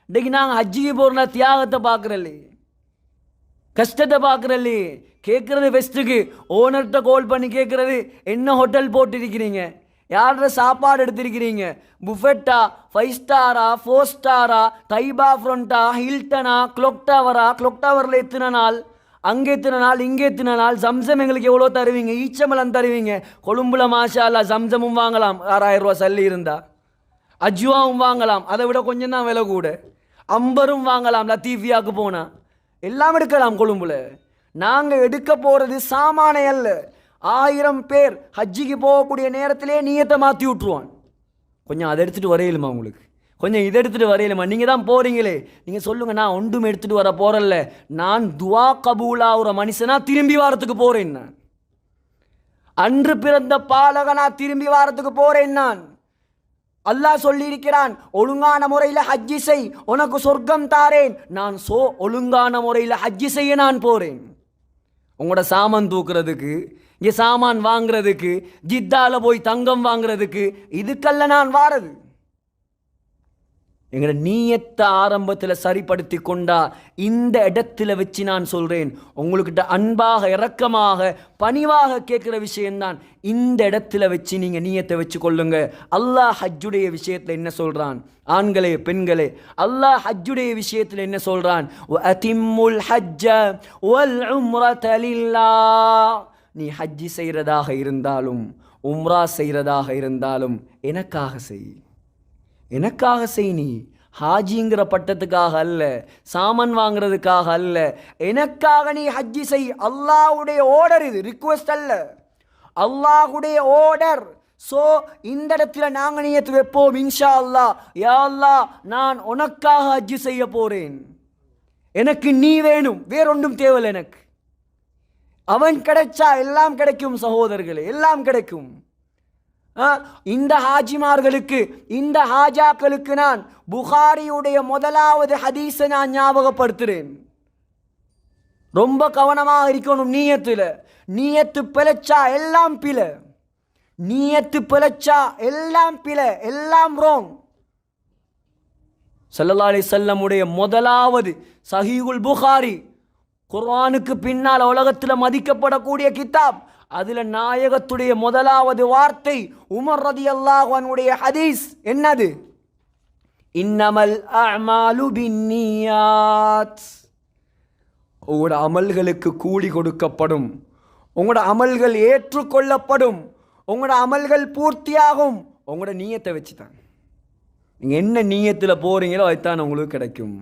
இன்னைக்கு நாங்கள் ஹஜ்ஜிக்கு போகிறோம்னா தியாகத்தை பார்க்குறல்லே, கஷ்டத்தை பார்க்குறல்லே. கேட்குறது ஃபெஸ்ட்டுக்கு ஓனர்கிட்ட கால் பண்ணி கேட்குறது, என்ன ஹோட்டல் போட்டிருக்கிறீங்க, யாரோட சாப்பாடு எடுத்திருக்கிறீங்க, புஃபெட்டா, 5 ஸ்டாரா, 4 ஸ்டாரா, தைபா ஃப்ரண்டா, ஹில்டனா, கிளாக் டவரா, கிளாக் டவரில் எத்தனை நாள், அங்கே எத்தனை நாள், இங்கே எத்தனை நாள், ஜம்சம் எங்களுக்கு எவ்வளோ தருவீங்க, ஈச்சமலம் தருவீங்க. கொழும்புல மாஷா அல்லா ஜம்சமும் வாங்கலாம் 6000 ரூபா சல்லி இருந்தா, அஜ்வாவும் வாங்கலாம், அதை விட கொஞ்சம் தான் விலை கூட, அம்பரும் வாங்கலாம் லத்தீஃபியாவுக்கு போனால், எல்லாம் எடுக்கலாம் கொழும்புல. நாங்கள் எடுக்க போகிறது சாமானை அல்ல. 1000 பேர் ஹஜ்ஜிக்கு போகக்கூடிய நேரத்திலே நீயத்தை மாற்றி விட்ருவான். கொஞ்சம் அதை எடுத்துகிட்டு வரையிலுமா உங்களுக்கு, கொஞ்சம் இதை எடுத்துகிட்டு வரையிலுமா, நீங்கள் தான் போகிறீங்களே, நீங்கள் சொல்லுங்கள், நான் ஒன்றும் எடுத்துகிட்டு வர போகிறல்ல, நான் துவா கபூலாகிற மனுஷனா திரும்பி வாரத்துக்கு போகிறேன். நான் அன்று பிறந்த பாலகனா திரும்பி வாரத்துக்கு போகிறேன். நான் அல்லாஹ் சொல்லியிருக்கிறான், ஒழுங்கான முறையில் ஹஜ்ஜி செய், உனக்கு சொர்க்கம் தாரேன். நான் ஒழுங்கான முறையில் ஹஜ்ஜி செய்ய நான் போகிறேன். உங்களோட சாமான் தூக்குறதுக்கு, இங்கே சாமான் வாங்குறதுக்கு, ஜித்தால போய் தங்கம் வாங்குறதுக்கு, இதுக்கல்ல நான் வாரது. எங்களோட நீயத்தை ஆரம்பத்தில் சரிப்படுத்தி கொண்டா இந்த இடத்துல வச்சு நான் சொல்கிறேன், உங்களுக்கிட்ட அன்பாக இரக்கமாக பணிவாக கேட்குற விஷயம்தான். இந்த இடத்துல வச்சு நீங்கள் நீயத்தை வச்சு கொள்ளுங்க. அல்லாஹ் ஹஜ்ஜுடைய விஷயத்தில் என்ன சொல்கிறான், ஆண்களே பெண்களே, அல்லாஹ் ஹஜ்ஜுடைய விஷயத்தில் என்ன சொல்கிறான், வஅதிம்முல் ஹஜ்ஜ வல் உம்ரத லில்லாஹ். நீ ஹஜ்ஜி செய்கிறதாக இருந்தாலும் உம்ரா செய்கிறதாக இருந்தாலும் எனக்காக செய், எனக்காக செய். நீ ஹாஜிங்கிற பட்டத்துக்காக அல்ல, சாமான் வாங்குறதுக்காக அல்ல, எனக்காக நீ ஹஜ்ஜி செய். அல்லாஹ்வுடைய ஓர்டர் இது, ரிக்வெஸ்ட் அல்ல, அல்லாஹ்வுடைய ஓர்டர். இந்த இடத்துல நாங்கள் நியத்து வைப்போம், இன்ஷா அல்லாஹ், யா அல்லாஹ் நான் உனக்காக ஹஜ்ஜி செய்ய போறேன், எனக்கு நீ வேணும், வேறொன்றும் தேவையில்லை எனக்கு. அவன் கிடைச்சா எல்லாம் கிடைக்கும் சகோதரர்களே, எல்லாம் கிடைக்கும். இந்த ஹாஜிமார்களுக்கு, இந்த ஹாஜாக்களுக்கு நான் புகாரியுடைய முதலாவது ஹதீஸை நான் ஞாபகப்படுத்துகிறேன். ரொம்ப கவனமாக இருக்கணும் நீயத்தில். நீயத்து பிழைச்சா எல்லாம் பிழை, நீயத்து பிழைச்சா எல்லாம் பிழை, எல்லாம் ரோங். ஸல்லல்லாஹு அலைஹி வஸல்லம் உடைய முதலாவது சஹீஹுல் புகாரி, குர்ஆனுக்கு பின்னால் உலகத்தில் மதிக்கப்படக்கூடிய கிதாப். அதில் நாயகத்துடைய முதலாவது வார்த்தை உமர் ரலியல்லாஹு அன்ஹுடைய ஹதீஸ் என்னது, இன்னமல் அஅமாலு பின்னியாத். உங்களோட அமல்களுக்கு கூலி கொடுக்கப்படும், உங்களோட அமல்கள் ஏற்றுக்கொள்ளப்படும், உங்களோட அமல்கள் பூர்த்தியாகும் உங்களோட நீயத்தை வச்சு தான். நீங்கள் என்ன நீயத்தில் போகிறீங்களோ அதுதான் உங்களுக்கு கிடைக்கும்.